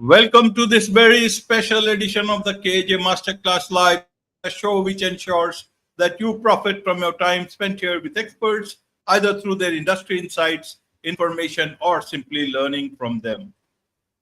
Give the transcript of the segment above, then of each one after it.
Welcome to this very special edition of the KAJ Masterclass Live, a show which ensures that you profit from your time spent here with experts, either through their industry insights, information, or simply learning from them.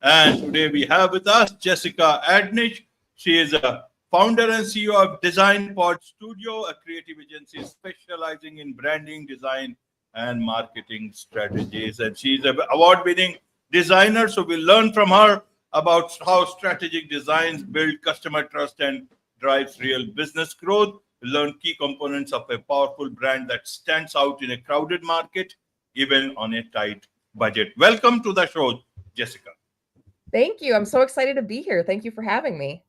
And today we have with us Jessica Adanich. She is a founder and CEO of Design Pod Studio, a creative agency specializing in branding, design, and marketing strategies. And she's an award-winning designer, so we'll learn from her about how strategic designs build customer trust and drives real business growth. We'll learn key components of a powerful brand that stands out in a crowded market, even on a tight budget. Welcome to the show, Jessica. Thank you. I'm so excited to be here. Thank you for having me.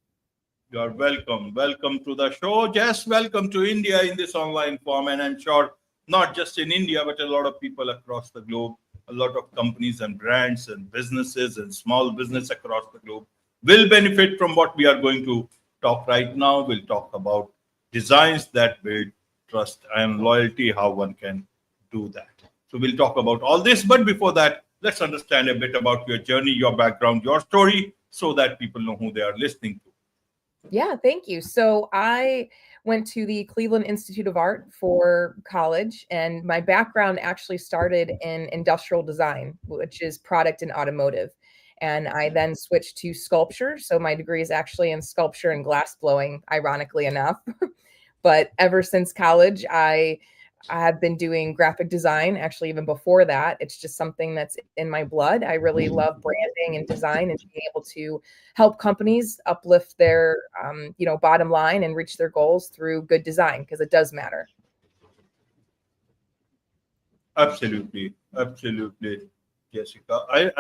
You're welcome. Welcome to the show. Jess, welcome to India in this online form. And I'm sure not just in India, but a lot of people across the globe, a lot of companies and brands and businesses and small business across the globe will benefit from what we are going to talk right now. We'll talk about designs that build trust and loyalty, how one can do that. So we'll talk about all this. But before that, let's understand a bit about your journey, your background, your story, so that people know who they are listening to. Yeah, thank you. So I went to the Cleveland Institute of Art for college, and my background actually started in industrial design, which is product and automotive. And I then switched to sculpture. So my degree is actually in sculpture and glass blowing, ironically enough. But ever since college, I have been doing graphic design, actually, even before that. It's just something that's in my blood. I really love branding and design and being able to help companies uplift their, bottom line and reach their goals through good design, because it does matter. Absolutely. Absolutely, Jessica.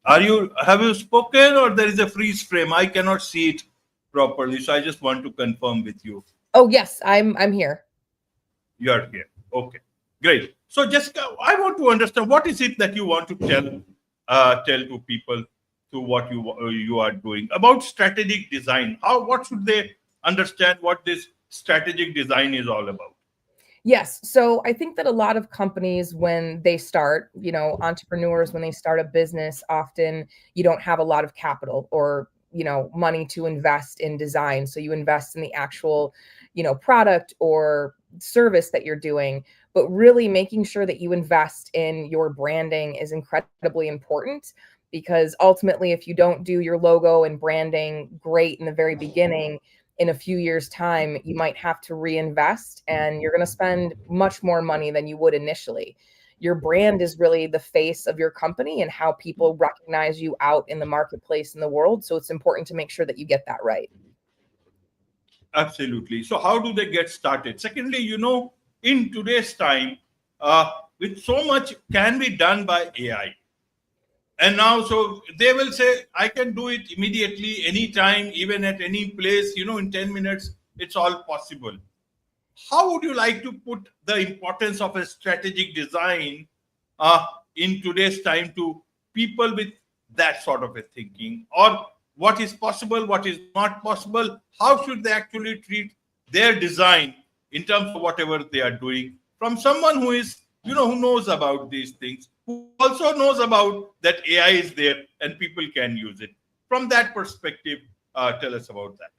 Have you spoken, or there is a freeze frame? I cannot see it properly. So I just want to confirm with you. Oh, yes, I'm here. You're here. Okay, great. So, Jessica, I want to understand what is it that you want to tell to people to what you are doing about strategic design. What should they understand what this strategic design is all about? Yes. So I think that a lot of companies, when they start, entrepreneurs, when they start a business, often you don't have a lot of capital or, money to invest in design. So you invest in the actual, product or service that you're doing, but really making sure that you invest in your branding is incredibly important, because ultimately, if you don't do your logo and branding great in the very beginning, in a few years' time, you might have to reinvest, and you're going to spend much more money than you would initially. Your brand is really the face of your company and how people recognize you out in the marketplace in the world. So it's important to make sure that you get that right. Absolutely. So how do they get started? Secondly, in today's time, with so much can be done by AI. And now, so they will say, I can do it immediately, anytime, even at any place, in 10 minutes, it's all possible. How would you like to put the importance of a strategic design in today's time to people with that sort of a thinking? Or what is possible, what is not possible? How should they actually treat their design in terms of whatever they are doing from someone who is, who knows about these things, who also knows about that AI is there and people can use it. From that perspective, tell us about that.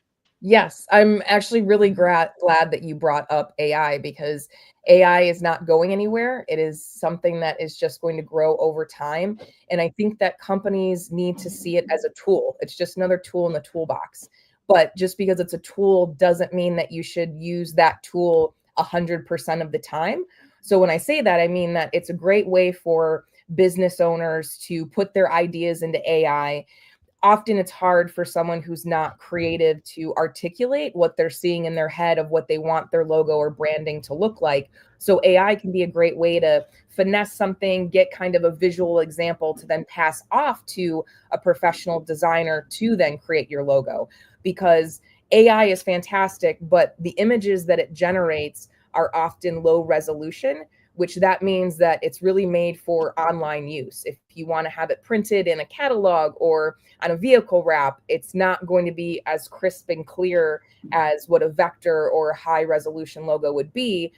Yes, I'm actually really glad that you brought up AI, because AI is not going anywhere. It is something that is just going to grow over time. And I think that companies need to see it as a tool. It's just another tool in the toolbox. But just because it's a tool doesn't mean that you should use that tool 100% of the time. So when I say that, I mean that it's a great way for business owners to put their ideas into AI. Often it's hard for someone who's not creative to articulate what they're seeing in their head of what they want their logo or branding to look like. So AI can be a great way to finesse something, get kind of a visual example to then pass off to a professional designer to then create your logo. Because AI is fantastic, but the images that it generates are often low resolution, which that means that it's really made for online use. If you want to have it printed in a catalog or on a vehicle wrap, it's not going to be as crisp and clear as what a vector or a high resolution logo would be.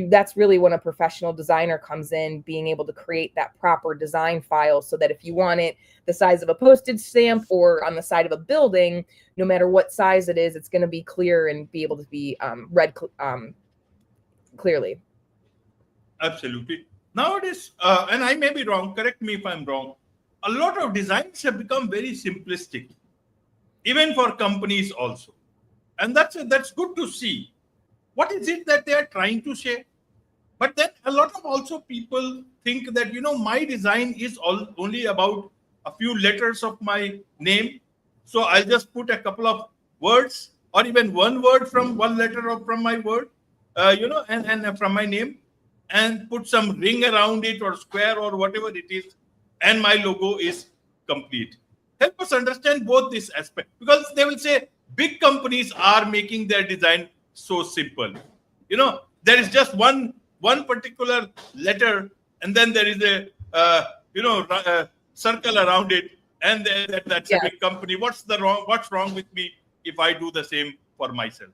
That's really when a professional designer comes in, being able to create that proper design file so that if you want it the size of a postage stamp or on the side of a building, no matter what size it is, it's going to be clear and be able to be read clearly. Absolutely. Nowadays, and I may be wrong, correct me if I'm wrong, a lot of designs have become very simplistic, even for companies also. And that's good to see. What is it that they are trying to say? But then a lot of also people think that, my design is only about a few letters of my name. So I'll just put a couple of words or even one word from one letter or from my word, and from my name, and put some ring around it or square or whatever it is. And my logo is complete. Help us understand both this aspect, because they will say big companies are making their design so simple. There is just one particular letter, and then there is a circle around it, and that's a Yeah. big company. What's wrong with me if I do the same for myself?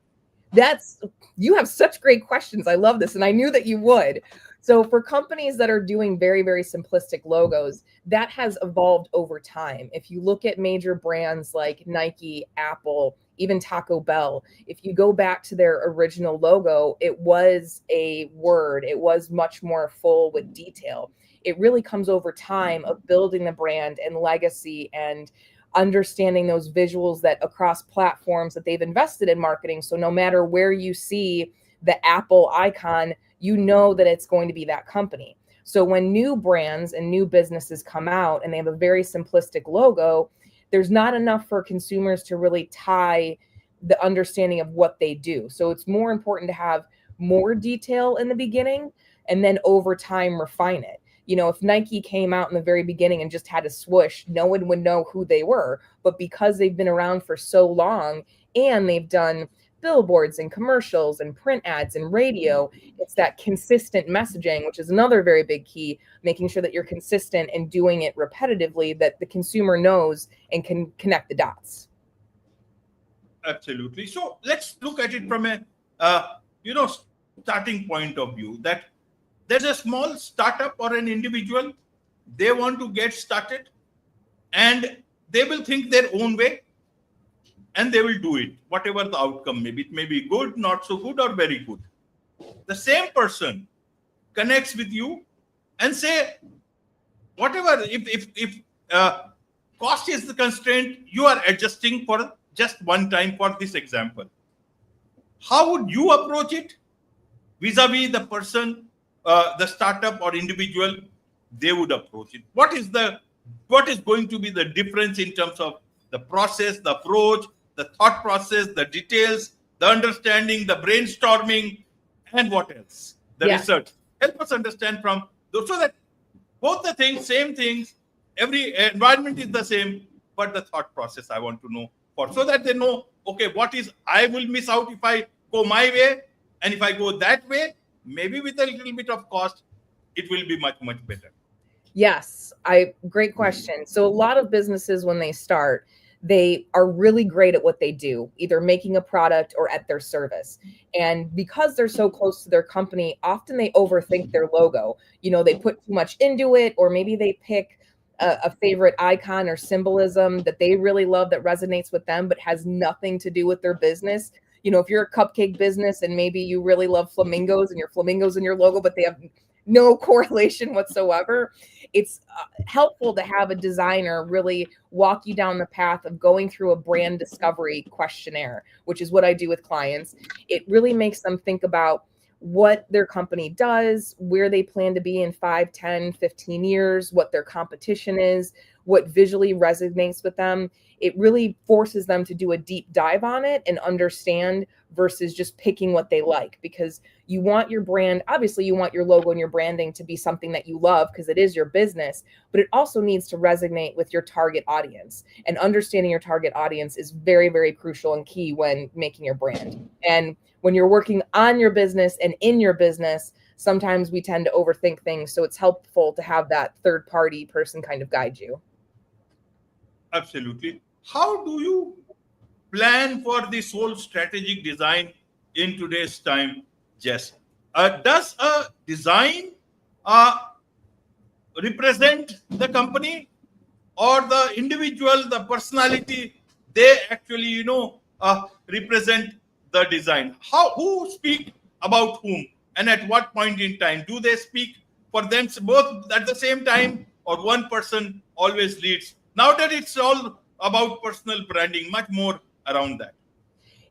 You have such great questions. I love this. And I knew that you would. So for companies that are doing very, very simplistic logos, that has evolved over time. If you look at major brands like Nike, Apple, even Taco Bell, if you go back to their original logo, it was a word. It was much more full with detail. It really comes over time of building the brand and legacy and understanding those visuals that across platforms that they've invested in marketing. So no matter where you see the Apple icon, you know that it's going to be that company. So when new brands and new businesses come out and they have a very simplistic logo, there's not enough for consumers to really tie the understanding of what they do. So it's more important to have more detail in the beginning and then over time refine it. If Nike came out in the very beginning and just had a swoosh, no one would know who they were. But because they've been around for so long and they've done billboards and commercials and print ads and radio, it's that consistent messaging, which is another very big key, making sure that you're consistent and doing it repetitively, that the consumer knows and can connect the dots. Absolutely. So let's look at it from a starting point of view, that there's a small startup or an individual, they want to get started, and they will think their own way, and they will do it, whatever the outcome may be. It may be good, not so good, or very good. The same person connects with you and say, whatever, if cost is the constraint, you are adjusting for just one time for this example. How would you approach it vis-a-vis the person, the startup or individual they would approach it? What is going to be the difference in terms of the process, the approach, the thought process, the details, the understanding, the brainstorming, and what else? The research. Help us understand from those, so that both the things, same things, every environment is the same, but the thought process I want to know for, so that they know, okay, what is I will miss out if I go my way, and if I go that way, maybe with a little bit of cost, it will be much, much better. Yes, great question. So a lot of businesses, when they start, they are really great at what they do, either making a product or at their service. And because they're so close to their company, often they overthink their logo. They put too much into it, or maybe they pick a favorite icon or symbolism that they really love that resonates with them, but has nothing to do with their business. If you're a cupcake business and maybe you really love flamingos and your flamingos in your logo, but they have no correlation whatsoever, it's helpful to have a designer really walk you down the path of going through a brand discovery questionnaire, which is what I do with clients. It really makes them think about what their company does, where they plan to be in 5, 10, 15 years, what their competition is, what visually resonates with them. It really forces them to do a deep dive on it and understand, versus just picking what they like, because you want your brand, obviously you want your logo and your branding to be something that you love because it is your business, but it also needs to resonate with your target audience. And understanding your target audience is very, very crucial and key when making your brand. And when you're working on your business and in your business, sometimes we tend to overthink things. So it's helpful to have that third party person kind of guide you. Absolutely. How do you plan for this whole strategic design in today's time, Jess? Does a design uh, represent the company, or the individual, the personality, they actually, represent the design? Who speak about whom, and at what point in time? Do they speak for them both at the same time, or one person always leads? Now that it's all about personal branding, much more around that.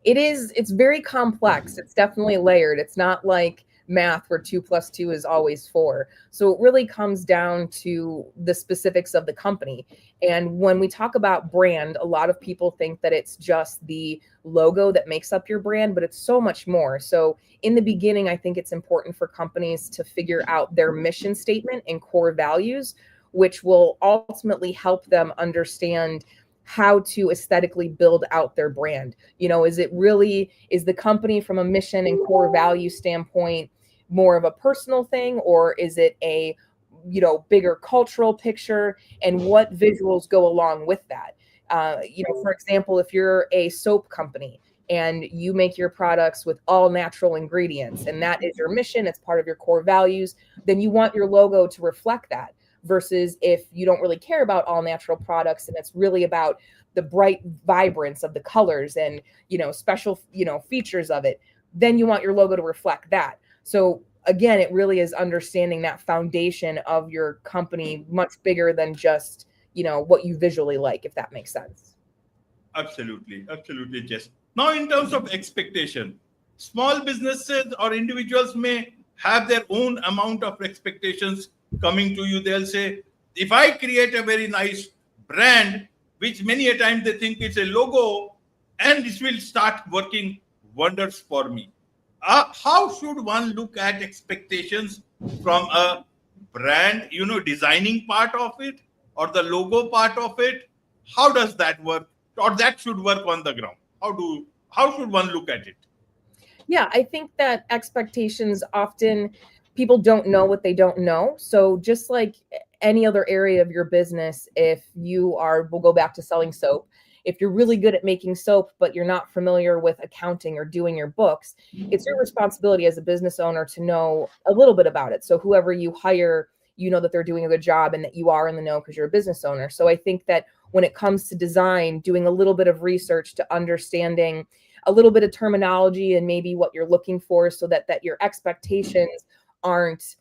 It's very complex. It's definitely layered. It's not like math where 2 + 2 is always 4. So it really comes down to the specifics of the company. And when we talk about brand, a lot of people think that it's just the logo that makes up your brand, but it's so much more. So in the beginning, I think it's important for companies to figure out their mission statement and core values, which will ultimately help them understand how to aesthetically build out their brand. Is the company from a mission and core value standpoint more of a personal thing, or is it a bigger cultural picture, and what visuals go along with that? For example, if you're a soap company and you make your products with all natural ingredients and that is your mission, it's part of your core values, then you want your logo to reflect that. Versus if you don't really care about all natural products and it's really about the bright vibrance of the colors and special features of it, then you want your logo to reflect that. So again, it really is understanding that foundation of your company much bigger than just what you visually like, if that makes sense. Absolutely, Jess. Now, in terms of expectation, small businesses or individuals may have their own amount of expectations coming to you. They'll say, if I create a very nice brand, which many a time they think it's a logo, and this will start working wonders for me. How should one look at expectations from a brand, designing part of it, or the logo part of it? How does that work, or that should work on the ground? How should one look at it? Yeah, I think that expectations often, people don't know what they don't know. So just like any other area of your business, if we'll go back to selling soap. If you're really good at making soap, but you're not familiar with accounting or doing your books, it's your responsibility as a business owner to know a little bit about it. So whoever you hire, that they're doing a good job and that you are in the know because you're a business owner. So I think that when it comes to design, doing a little bit of research to understanding a little bit of terminology and maybe what you're looking for, so that your expectations aren't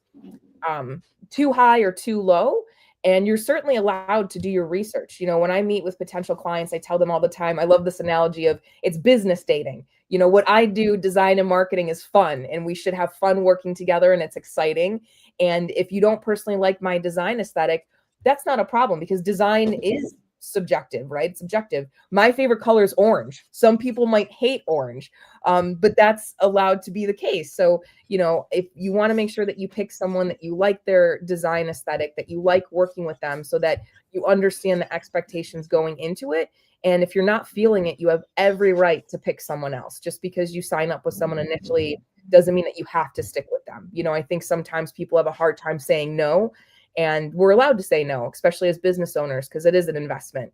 too high or too low. And you're certainly allowed to do your research. When I meet with potential clients, I tell them all the time, I love this analogy of it's business dating. What I do, design and marketing, is fun, and we should have fun working together, and it's exciting. And if you don't personally like my design aesthetic, that's not a problem, because design is subjective, right? It's subjective. My favorite color is orange. Some people might hate orange, but that's allowed to be the case. So, if you want to make sure that you pick someone that you like their design aesthetic, that you like working with them, so that you understand the expectations going into it. And if you're not feeling it, you have every right to pick someone else. Just because you sign up with someone initially doesn't mean that you have to stick with them. I think sometimes people have a hard time saying no. And we're allowed to say no, especially as business owners, because it is an investment.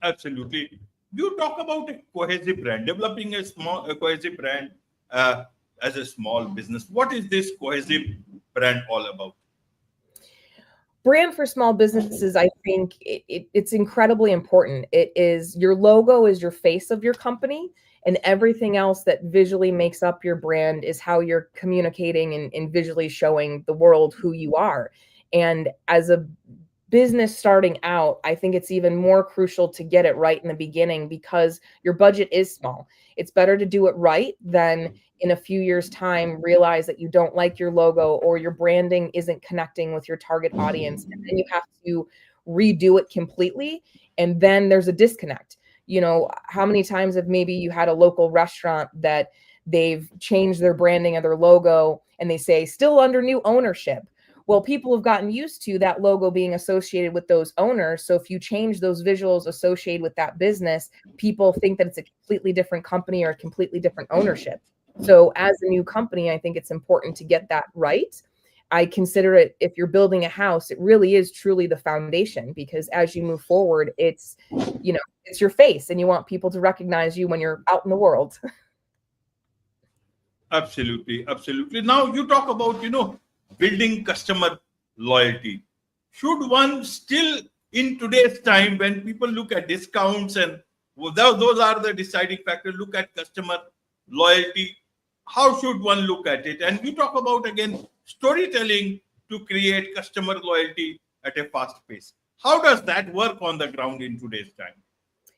Absolutely. You talk about a cohesive brand, developing a cohesive brand as a small business. What is this cohesive brand all about? Brand for small businesses, I think it's incredibly important. It is, your logo is your face of your company, and everything else that visually makes up your brand is how you're communicating and visually showing the world who you are. And as a business starting out, I think it's even more crucial to get it right in the beginning, because your budget is small. It's better to do it right than in a few years' time realize that you don't like your logo, or your branding isn't connecting with your target audience, and then you have to redo it completely, and then there's a disconnect. How many times have maybe you had a local restaurant that they've changed their branding of their logo and they say still under new ownership? Well, people have gotten used to that logo being associated with those owners. So if you change those visuals associated with that business, people think that it's a completely different company or a completely different ownership. So as a new company, I think it's important to get that right. I consider it, if you're building a house, it really is truly the foundation, because as you move forward, it's your face, and you want people to recognize you when you're out in the world. Absolutely, absolutely. Now you talk about, building customer loyalty. Should one still, in today's time, when people look at discounts and those are the deciding factor, look at customer loyalty, how should one look at it? And you talk about, again, storytelling to create customer loyalty at a fast pace. How does that work on the ground in today's time?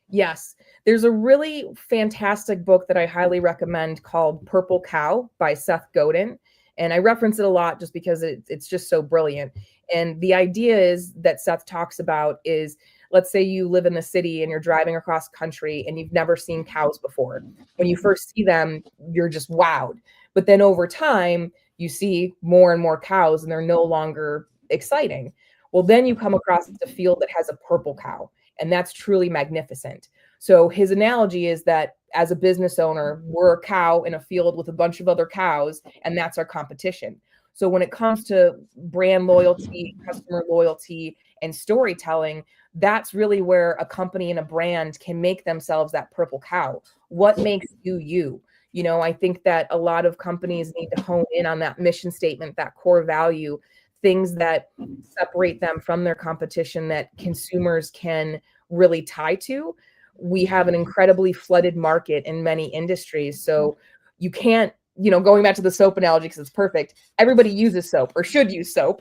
Yes, there's a really fantastic book that I highly recommend called Purple Cow by Seth Godin. And I reference it a lot just because it's just so brilliant. And the idea is that Seth talks about is, let's say you live in the city and you're driving across country and you've never seen cows before. When you first see them, you're just wowed. But then over time, you see more and more cows and they're no longer exciting. Well, then you come across a field that has a purple cow, and that's truly magnificent. So his analogy is that as a business owner, we're a cow in a field with a bunch of other cows, and that's our competition. So when it comes to brand loyalty, customer loyalty, and storytelling, that's really where a company and a brand can make themselves that purple cow. What makes you you? I think that a lot of companies need to hone in on that mission statement, that core value, things that separate them from their competition that consumers can really tie to. We have an incredibly flooded market in many industries. So you can't, going back to the soap analogy, because it's perfect, everybody uses soap or should use soap.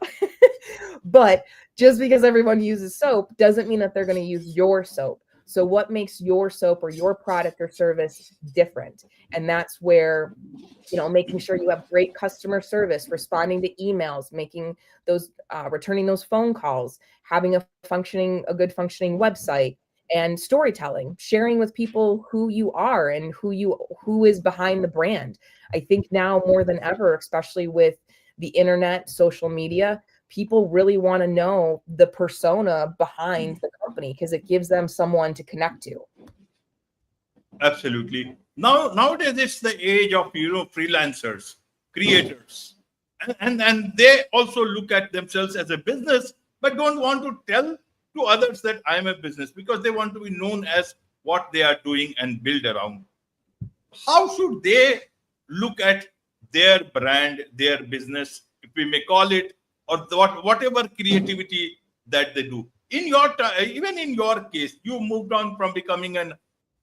But just because everyone uses soap doesn't mean that they're going to use your soap. So what makes your soap or your product or service different? And that's where, making sure you have great customer service, responding to emails, making those, returning those phone calls, having a good functioning website, and storytelling, sharing with people who you are and who is behind the brand. I think now more than ever, especially with the internet, social media, people really want to know the persona behind the company because it gives them someone to connect to. Absolutely. Nowadays it's the age of freelancers, creators, and they also look at themselves as a business, but don't want to tell to others that I am a business because they want to be known as what they are doing and build around. How should they look at their brand, their business, if we may call it, or whatever creativity that they do? Even in your case, you moved on from becoming an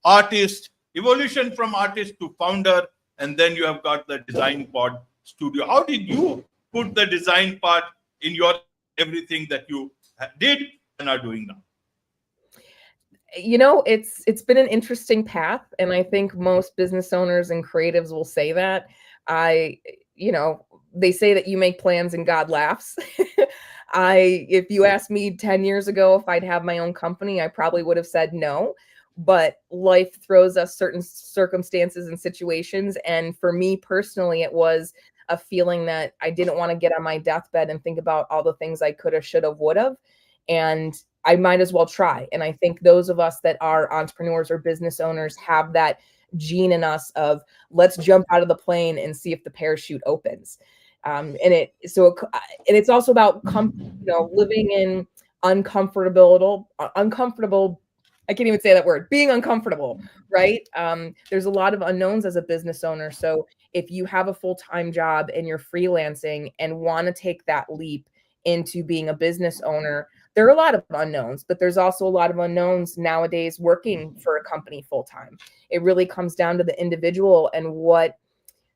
artist, evolution from artist to founder, and then you have got the design pod studio. How did you put the design part in your everything that you did and are doing now? It's been an interesting path, and I think most business owners and creatives will say that. They say that you make plans and God laughs. If you asked me 10 years ago if I'd have my own company, I probably would have said no. But life throws us certain circumstances and situations. And for me personally, it was a feeling that I didn't want to get on my deathbed and think about all the things I could have, should have, would have. And I might as well try. And I think those of us that are entrepreneurs or business owners have that gene in us of let's jump out of the plane and see if the parachute opens. And it's also about living in uncomfortable. I can't even say that word, being uncomfortable, right? There's a lot of unknowns as a business owner. So if you have a full-time job and you're freelancing and want to take that leap into being a business owner, there are a lot of unknowns, but there's also a lot of unknowns nowadays working for a company full-time. It really comes down to the individual and what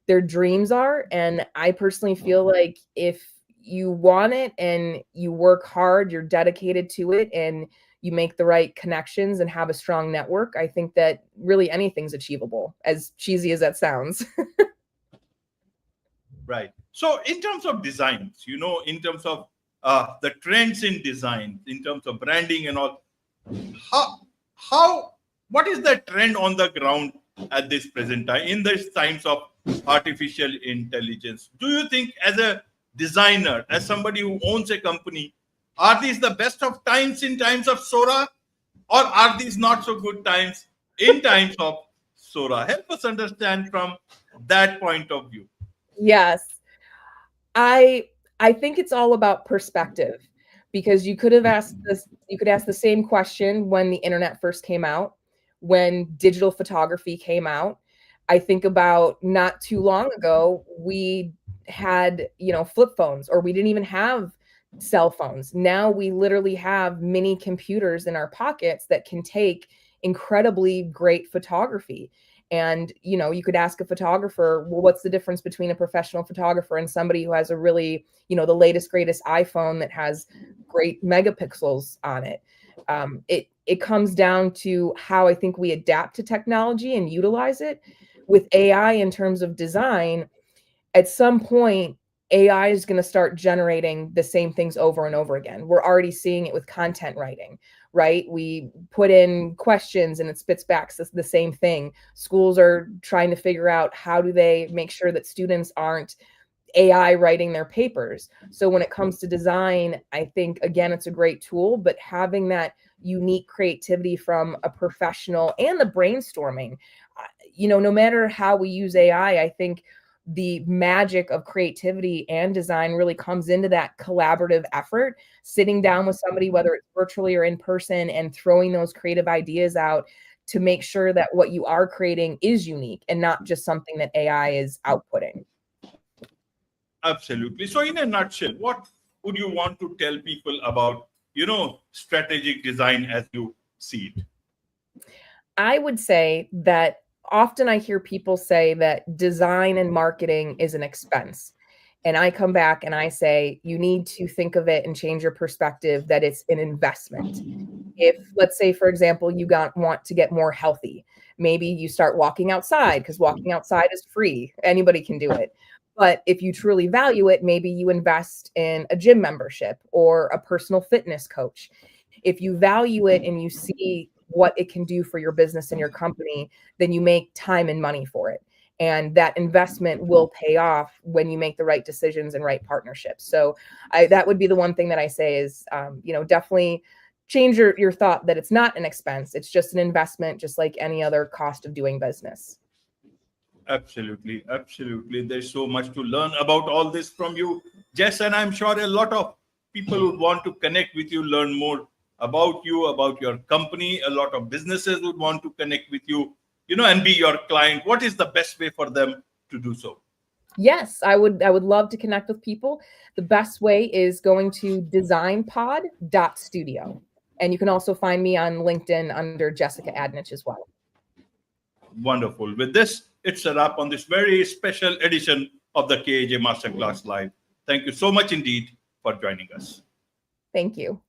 their dreams are. And I personally feel like if you want it and you work hard, you're dedicated to it, and you make the right connections and have a strong network, I think that really anything's achievable, as cheesy as that sounds. Right. So in terms of designs, in terms of the trends in design, in terms of branding and all, what is the trend on the ground at this present time, in these times of artificial intelligence? Do you think as a designer, as somebody who owns a company, are these the best of times in times of Sora, or are these not so good times in times of Sora? Help us understand from that point of view. Yes. I think it's all about perspective, because you could ask the same question when the internet first came out, when digital photography came out. I think about not too long ago, we had, flip phones, or we didn't even have cell phones. Now we literally have mini computers in our pockets that can take incredibly great photography. And, you could ask a photographer, well, what's the difference between a professional photographer and somebody who has a really, the latest, greatest iPhone that has great megapixels on it? It comes down to how I think we adapt to technology and utilize it. With AI in terms of design, at some point, AI is going to start generating the same things over and over again. We're already seeing it with content writing, right? We put in questions and it spits back the same thing. Schools are trying to figure out how do they make sure that students aren't AI writing their papers. So when it comes to design, I think, again, it's a great tool, but having that unique creativity from a professional and the brainstorming, no matter how we use AI, I think the magic of creativity and design really comes into that collaborative effort, sitting down with somebody, whether it's virtually or in person, and throwing those creative ideas out to make sure that what you are creating is unique and not just something that AI is outputting. Absolutely. So in a nutshell, what would you want to tell people about, strategic design as you see it? I would say that often I hear people say that design and marketing is an expense. And I come back and I say, you need to think of it and change your perspective that it's an investment. If, let's say, for example, you want to get more healthy, maybe you start walking outside because walking outside is free. Anybody can do it. But if you truly value it, maybe you invest in a gym membership or a personal fitness coach. If you value it and you see what it can do for your business and your company, then you make time and money for it. And that investment will pay off when you make the right decisions and right partnerships. So that would be the one thing that I say is, definitely change your thought that it's not an expense. It's just an investment, just like any other cost of doing business. Absolutely. Absolutely. There's so much to learn about all this from you, Jess, and I'm sure a lot of people would want to connect with you, learn more about you, about your company. A lot of businesses would want to connect with you, and be your client. What is the best way for them to do so? Yes, I would love to connect with people. The best way is going to designpod.studio. And you can also find me on LinkedIn under Jessica Adanich as well. Wonderful. With this, it's a wrap on this very special edition of the KAJ Masterclass Live. Thank you so much indeed for joining us. Thank you.